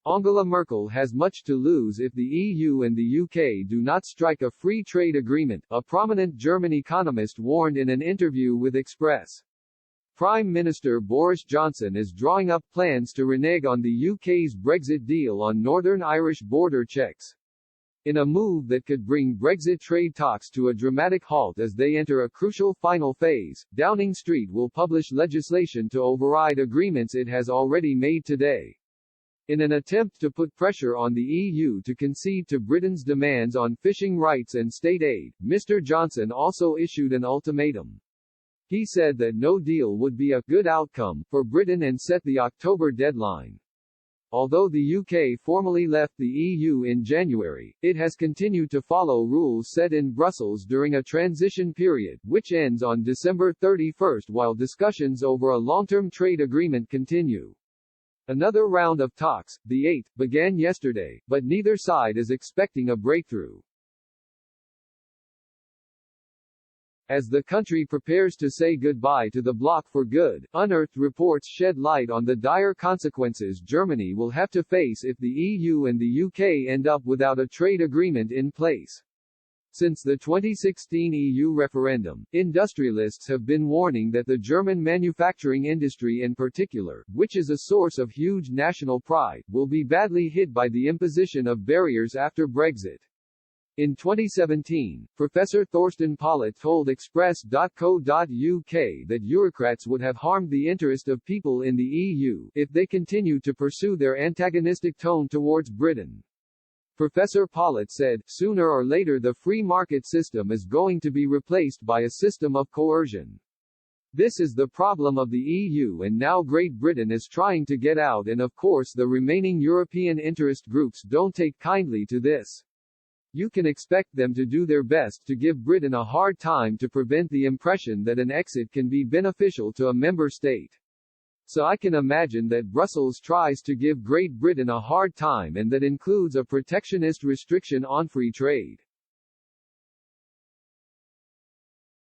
Angela Merkel has much to lose if the EU and the UK do not strike a free trade agreement, a prominent German economist warned in an interview with Express. Prime Minister Boris Johnson is drawing up plans to renege on the UK's Brexit deal on Northern Irish border checks. In a move that could bring Brexit trade talks to a dramatic halt as they enter a crucial final phase, Downing Street will publish legislation to override agreements it has already made today. In an attempt to put pressure on the EU to concede to Britain's demands on fishing rights and state aid, Mr. Johnson also issued an ultimatum. He said that no deal would be a good outcome for Britain and set the October deadline. Although the UK formally left the EU in January, it has continued to follow rules set in Brussels during a transition period, which ends on December 31 while discussions over a long-term trade agreement continue. Another round of talks, the eighth, began yesterday, but neither side is expecting a breakthrough. As the country prepares to say goodbye to the bloc for good, unearthed reports shed light on the dire consequences Germany will have to face if the EU and the UK end up without a trade agreement in place. Since the 2016 EU referendum, industrialists have been warning that the German manufacturing industry in particular, which is a source of huge national pride, will be badly hit by the imposition of barriers after Brexit. In 2017, Professor Thorsten Pollett told Express.co.uk that Eurocrats would have harmed the interest of people in the EU if they continued to pursue their antagonistic tone towards Britain. Professor Pollett said, sooner or later the free market system is going to be replaced by a system of coercion. This is the problem of the EU and now Great Britain is trying to get out and of course the remaining European interest groups don't take kindly to this. You can expect them to do their best to give Britain a hard time to prevent the impression that an exit can be beneficial to a member state. So I can imagine that Brussels tries to give Great Britain a hard time and that includes a protectionist restriction on free trade.